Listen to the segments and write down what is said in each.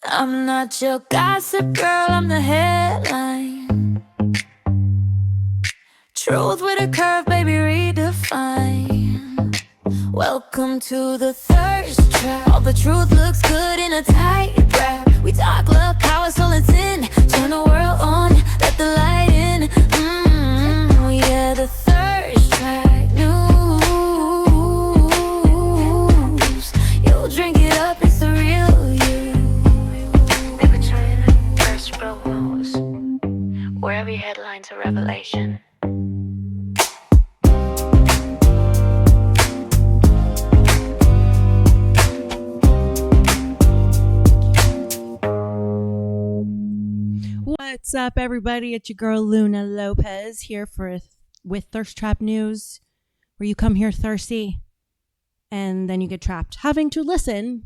I'm not your gossip girl, I'm the headline. Truth with a curve, baby, redefine. Welcome to the thirst trap. All the truth looks good in a tight wrap. We talk love, power, soul, and sin. Turn the world on, let the light in. Yeah, the thirst trap news. You'll drink it up, it's the real you. They between thirst bros, where every headline's a revelation. What's up, everybody? It's your girl Luna Lopez here with Thirst Trap News, where you come here thirsty and then you get trapped having to listen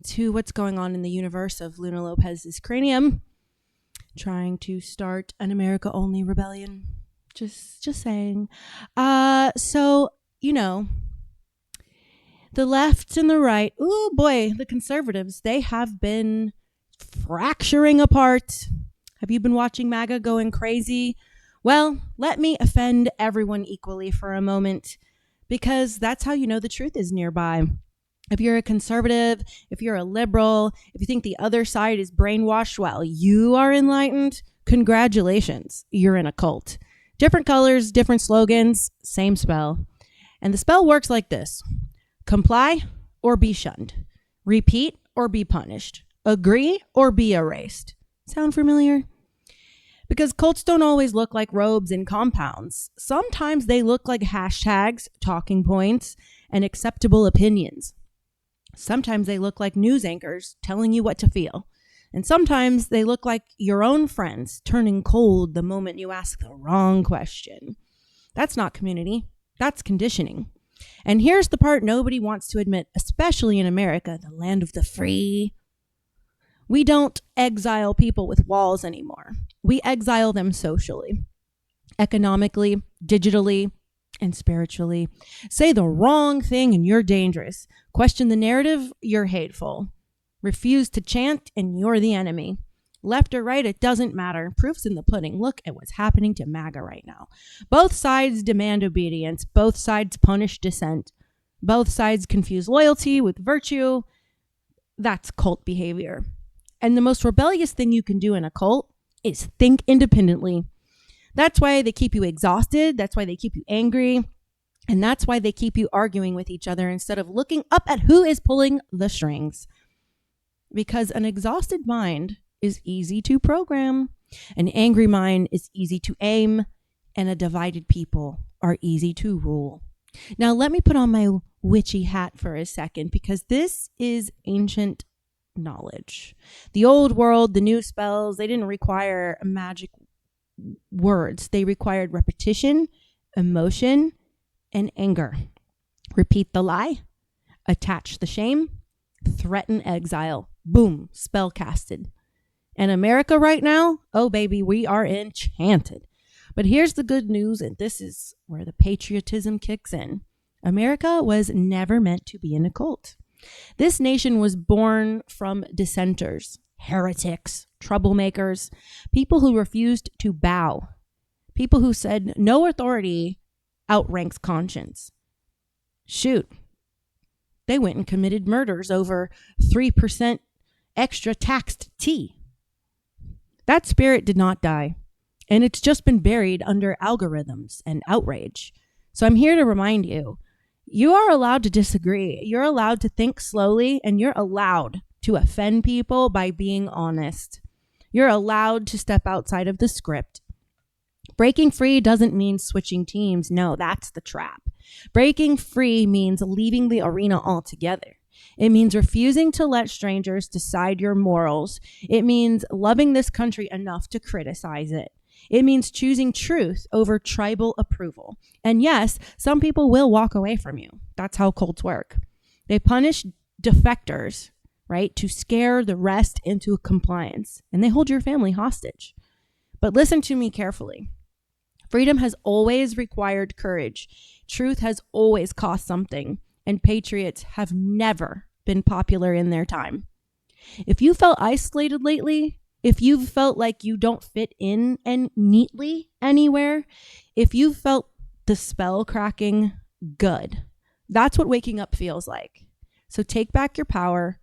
to what's going on in the universe of Luna Lopez's cranium, trying to start an America-only rebellion. Just saying. So, you know, the left and the right, oh boy, the conservatives, they have been fracturing apart. Have you been watching MAGA going crazy? Well, let me offend everyone equally for a moment, because that's how you know the truth is nearby. If you're a conservative, if you're a liberal, if you think the other side is brainwashed while you are enlightened, congratulations, you're in a cult. Different colors, different slogans, same spell. And the spell works like this: comply or be shunned. Repeat or be punished. Agree or be erased. Sound familiar? Because cults don't always look like robes and compounds. Sometimes they look like hashtags, talking points, and acceptable opinions. Sometimes they look like news anchors telling you what to feel. And sometimes they look like your own friends turning cold the moment you ask the wrong question. That's not community. That's conditioning. And here's the part nobody wants to admit, especially in America, the land of the free. We don't exile people with walls anymore. We exile them socially, economically, digitally, and spiritually. Say the wrong thing and you're dangerous. Question the narrative, you're hateful. Refuse to chant and you're the enemy. Left or right, it doesn't matter. Proof's in the pudding. Look at what's happening to MAGA right now. Both sides demand obedience. Both sides punish dissent. Both sides confuse loyalty with virtue. That's cult behavior. And the most rebellious thing you can do in a cult is think independently. That's why they keep you exhausted. That's why they keep you angry. And that's why they keep you arguing with each other instead of looking up at who is pulling the strings. Because an exhausted mind is easy to program. An angry mind is easy to aim. And a divided people are easy to rule. Now, let me put on my witchy hat for a second, because this is ancient knowledge. The old world, the new spells, they didn't require magic words. They required repetition, emotion, and anger. Repeat the lie, attach the shame, threaten exile. Boom, spell casted. And America right now, oh baby, we are enchanted. But here's the good news, and this is where the patriotism kicks in. America was never meant to be in a cult. This nation was born from dissenters, heretics, troublemakers, people who refused to bow, people who said no authority outranks conscience. Shoot, they went and committed murders over 3% extra taxed tea. That spirit did not die, and it's just been buried under algorithms and outrage. So I'm here to remind you, you are allowed to disagree. You're allowed to think slowly, and you're allowed to offend people by being honest. You're allowed to step outside of the script. Breaking free doesn't mean switching teams. No, that's the trap. Breaking free means leaving the arena altogether. It means refusing to let strangers decide your morals. It means loving this country enough to criticize it. It means choosing truth over tribal approval. And yes, some people will walk away from you. That's how cults work. They punish defectors, right, to scare the rest into compliance. And they hold your family hostage. But listen to me carefully. Freedom has always required courage. Truth has always cost something. And patriots have never been popular in their time. If you felt isolated lately, if you felt like you don't fit in and neatly anywhere, if you felt the spell cracking, good. That's what waking up feels like. So take back your power,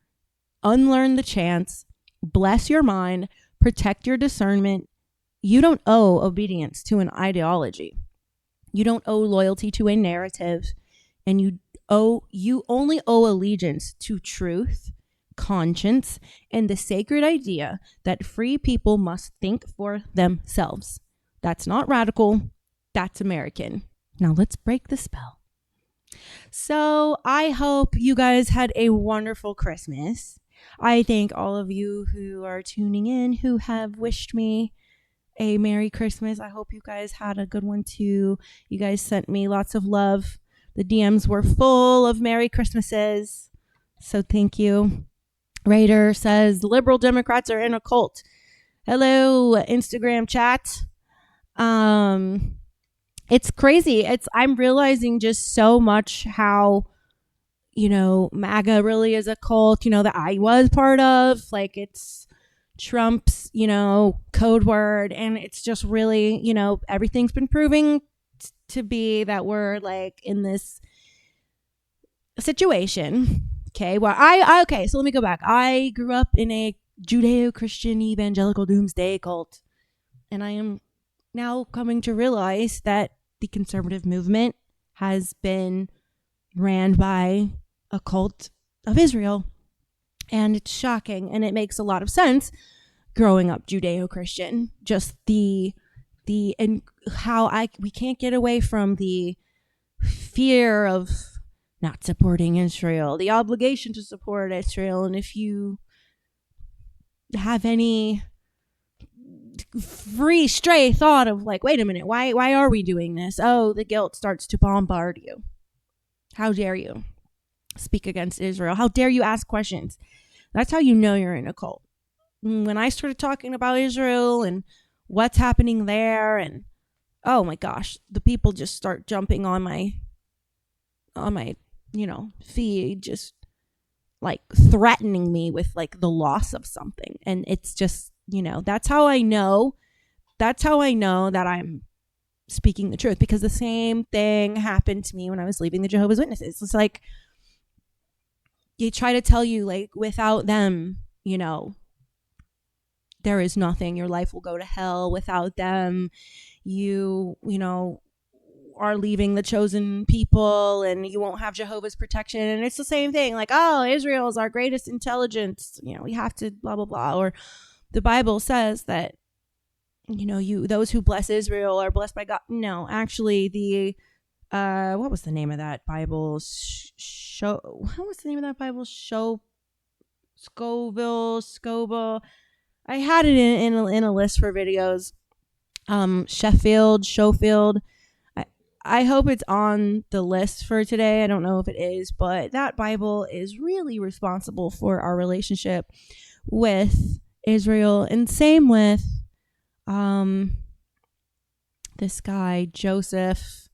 unlearn the chants, bless your mind, protect your discernment. You don't owe obedience to an ideology. You don't owe loyalty to a narrative, and you only owe allegiance to truth, conscience, and the sacred idea that free people must think for themselves. That's not radical, that's American. Now let's break the spell. So I hope you guys had a wonderful Christmas. I thank all of you who are tuning in, who have wished me a Merry Christmas. I hope you guys had a good one too. You guys sent me lots of love. The DMs were full of Merry Christmases. So thank you. Raider says, liberal Democrats are in a cult. Hello, Instagram chat. It's crazy. I'm realizing just so much how, MAGA really is a cult, that I was part of. Like, it's Trump's, code word. And it's just really, everything's been proving to be that we're like in this situation. Okay. Well, so let me go back. I grew up in a Judeo-Christian evangelical doomsday cult. And I am now coming to realize that the conservative movement has been ran by a cult of Israel. And it's shocking. And it makes a lot of sense growing up Judeo-Christian. Just and how we can't get away from the fear of not supporting Israel, the obligation to support Israel. And if you have any free stray thought of like, wait a minute, why are we doing this? Oh, the guilt starts to bombard you. How dare you speak against Israel? How dare you ask questions? That's how you know you're in a cult. When I started talking about Israel and what's happening there, and oh my gosh, the people just start jumping on my feed, just like threatening me with like the loss of something. And it's just, that's how I know that I'm speaking the truth, because the same thing happened to me when I was leaving the Jehovah's Witnesses. It's like, they try to tell you like, without them, there is nothing. Your life will go to hell without them. You are leaving the chosen people and you won't have Jehovah's protection. And it's the same thing. Like, oh, Israel is our greatest intelligence. We have to blah, blah, blah. Or the Bible says that, those who bless Israel are blessed by God. No, actually what was the name of that Bible show? What was the name of that Bible show? Scoville. I had it in a list for videos. Schofield. I hope it's on the list for today. I don't know if it is, but that Bible is really responsible for our relationship with Israel. And same with this guy, Joseph.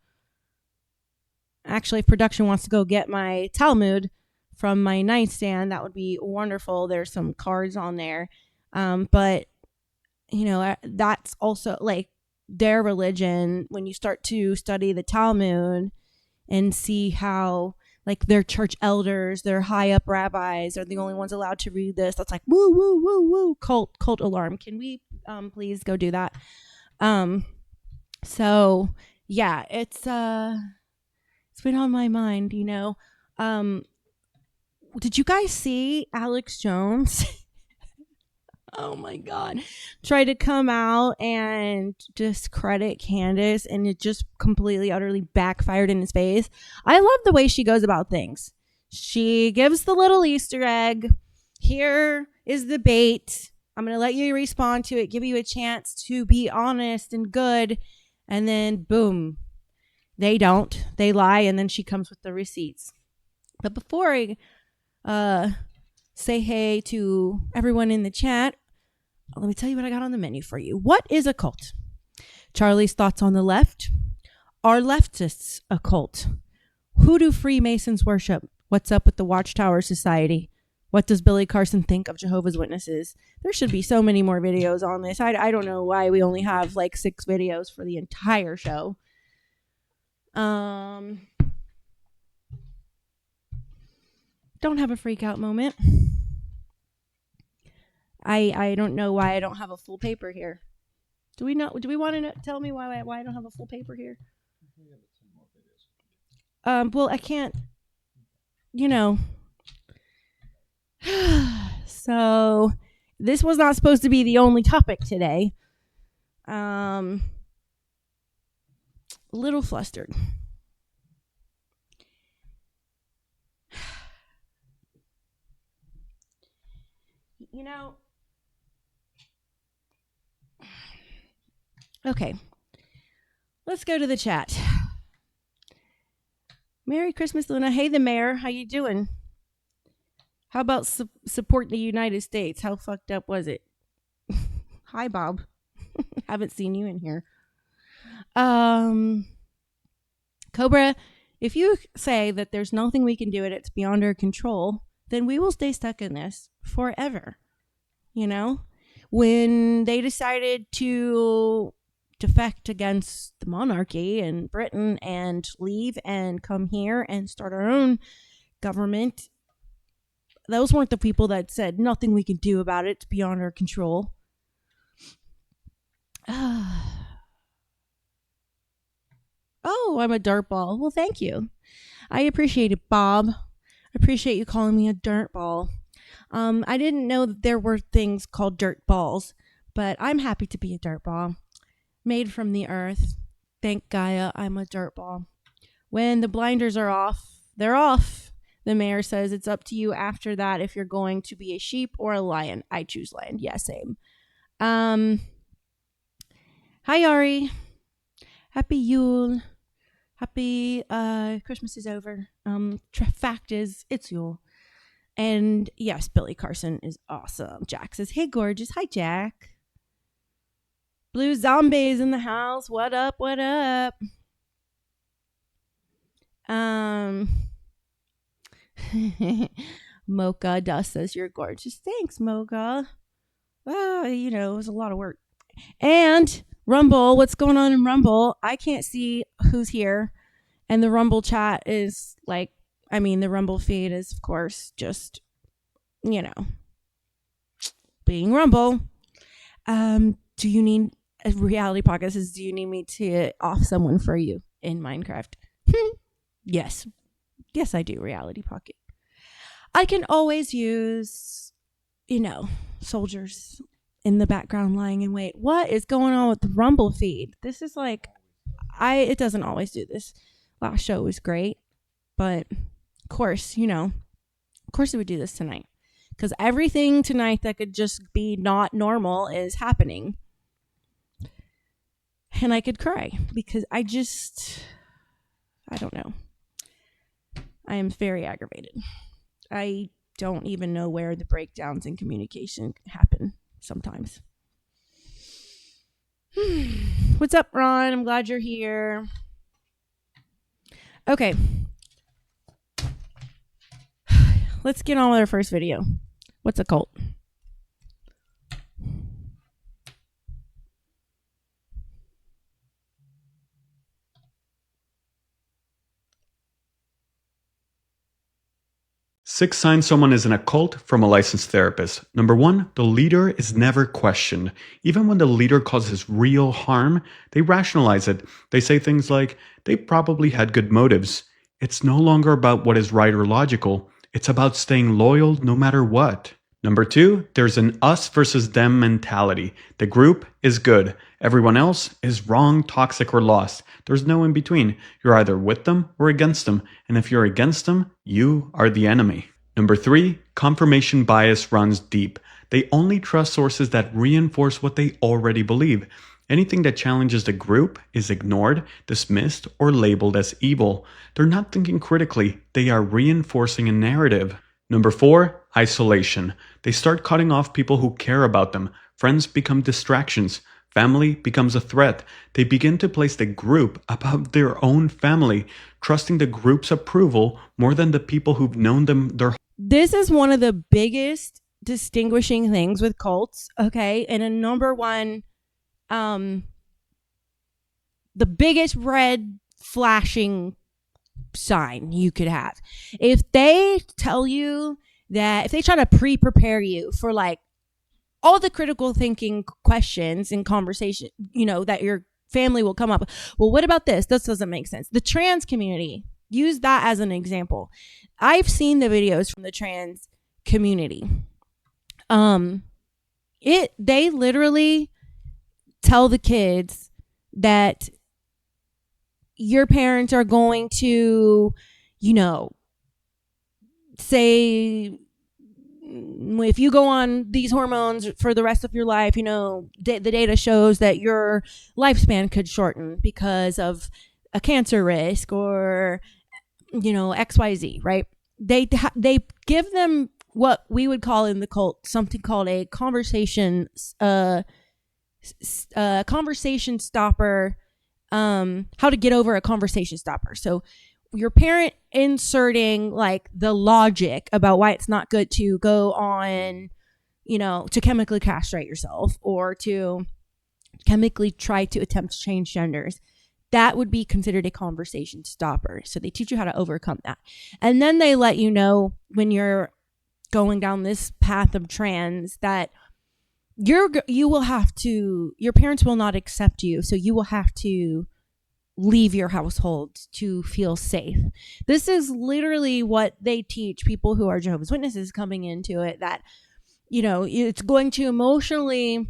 Actually, if production wants to go get my Talmud from my nightstand, that would be wonderful. There's some cards on there. But, that's also like their religion. When you start to study the Talmud and see how like their church elders, their high up rabbis are the only ones allowed to read this, that's like, woo, woo, woo, woo, cult alarm. Can we please go do that? So yeah, it's been on my mind, did you guys see Alex Jones? Oh my God. Try to come out and discredit Candace, and it just completely, utterly backfired in his face. I love the way she goes about things. She gives the little Easter egg. Here is the bait. I'm going to let you respond to it, give you a chance to be honest and good. And then boom, they don't. They lie, and then she comes with the receipts. But before I say hey to everyone in the chat, let me tell you what I got on the menu for you. What is a cult? Charlie's thoughts on the left. Are leftists a cult? Who do Freemasons worship? What's up with the Watchtower Society? What does Billy Carson think of Jehovah's Witnesses? There should be so many more videos on this. I don't know why we only have like 6 videos for the entire show. Don't have a freak out moment. I don't know why I don't have a full paper here. Do we want to tell me why I don't have a full paper here? Well, I can't, So this was not supposed to be the only topic today. A little flustered. Okay. Let's go to the chat. Merry Christmas, Luna. Hey, the mayor. How you doing? How about support the United States? How fucked up was it? Hi, Bob. Haven't seen you in here. Cobra, if you say that there's nothing we can do it's beyond our control, then we will stay stuck in this forever. When they decided to defect against the monarchy in Britain and leave and come here and start our own government, those weren't the people that said nothing we can do about it, it's beyond our control. Oh, I'm a dirtball. Well, thank you. I appreciate it, Bob. I appreciate you calling me a dirtball. I didn't know that there were things called dirt balls, but I'm happy to be a dirtball. Made from the earth. Thank Gaia, I'm a dirtball. When the blinders are off, they're off. The mayor says it's up to you after that if you're going to be a sheep or a lion. I choose lion. Yeah, same. Hi, Ari. Happy Yule. Happy Christmas is over. Fact is, it's Yule. And yes, Billy Carson is awesome. Jack says, hey, gorgeous. Hi, Jack. Blue zombies in the house. What up? What up? Mocha Dust says you're gorgeous. Thanks, Mocha. It was a lot of work. And Rumble, what's going on in Rumble? I can't see who's here. And the Rumble chat is the Rumble feed is, of course, just, being Rumble. Do you need a reality podcast? Do you need me to off someone for you in Minecraft? Yes. Yes, I do. Reality pocket. I can always use, soldiers in the background lying in wait. What is going on with the Rumble feed? This is it doesn't always do this. Last show was great, but of course, it would do this tonight because everything tonight that could just be not normal is happening. And I could cry because I don't know. I am very aggravated. I don't even know where the breakdowns in communication happen sometimes. What's up, Ron? I'm glad you're here. Okay. Let's get on with our first video. What's a cult? Six signs someone is in a cult from a licensed therapist. Number 1, the leader is never questioned. Even when the leader causes real harm, they rationalize it. They say things like, they probably had good motives. It's no longer about what is right or logical. It's about staying loyal no matter what. Number 2, there's an us versus them mentality. The group is good. Everyone else is wrong, toxic, or lost. There's no in between. You're either with them or against them. And if you're against them, you are the enemy. Number 3, confirmation bias runs deep. They only trust sources that reinforce what they already believe. Anything that challenges the group is ignored, dismissed, or labeled as evil. They're not thinking critically. They are reinforcing a narrative. Number 4, isolation. They start cutting off people who care about them. Friends become distractions. Family becomes a threat. They begin to place the group above their own family, trusting the group's approval more than the people who've known them their This is one of the biggest distinguishing things with cults, okay? And a number one, the biggest red flashing sign you could have. If they tell you that, if they try to prepare you for like all the critical thinking questions and conversation, that your family will come up. Well, what about this? This doesn't make sense. The trans community, use that as an example. I've seen the videos from the trans community. They literally tell the kids that your parents are going to, say, if you go on these hormones for the rest of your life, the data shows that your lifespan could shorten because of a cancer risk or, XYZ, right? They give them what we would call in the cult something called a conversation stopper, how to get over a conversation stopper. So your parent inserting like the logic about why it's not good to go on, to chemically castrate yourself or to chemically try to attempt to change genders. That would be considered a conversation stopper. So they teach you how to overcome that. And then they let you know when you're going down this path of trans that your parents will not accept you. So you will have to leave your household to feel safe. This is literally what they teach people who are Jehovah's Witnesses coming into it, that, it's going to emotionally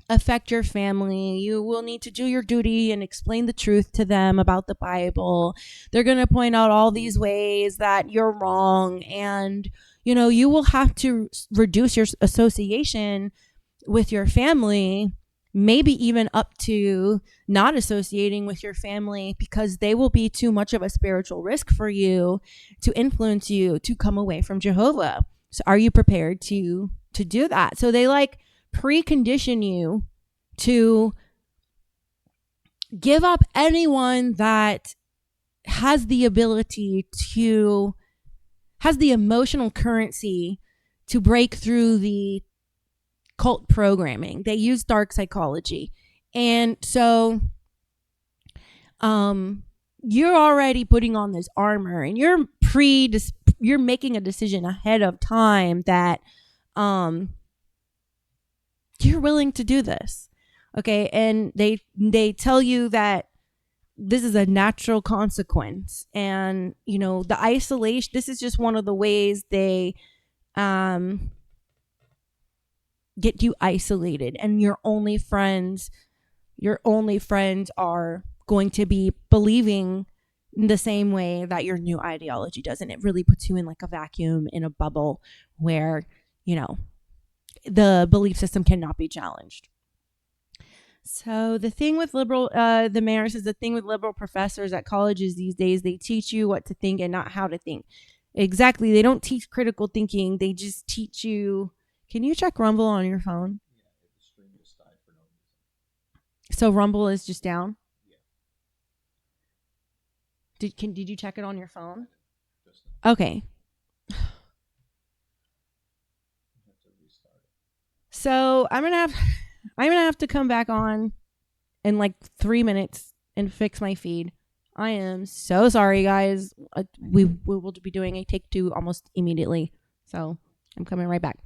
affect your family. You will need to do your duty and explain the truth to them about the Bible. They're going to point out all these ways that you're wrong. And, you will have to reduce your association with your family, maybe even up to not associating with your family because they will be too much of a spiritual risk for you to influence you to come away from Jehovah. So are you prepared to do that? So they like precondition you to give up anyone that has the ability to, has the emotional currency to break through the cult programming. They use dark psychology. And so you're already putting on this armor and you're making a decision ahead of time that you're willing to do this. Okay? And they tell you that this is a natural consequence. And, the isolation, this is just one of the ways they get you isolated, and your only friends are going to be believing in the same way that your new ideology does. And it really puts you in like a vacuum, in a bubble where, the belief system cannot be challenged. So the thing with the mayor says, the thing with liberal professors at colleges these days, they teach you what to think and not how to think. Exactly. They don't teach critical thinking. They just teach you. Can you check Rumble on your phone? Yeah, the stream just died for no reason. So Rumble is just down? Yeah. Did you check it on your phone? Just now. Okay. You have to restart it. So I'm gonna have to come back on in like 3 minutes and fix my feed. I am so sorry, guys. We will be doing a take 2 almost immediately. So I'm coming right back.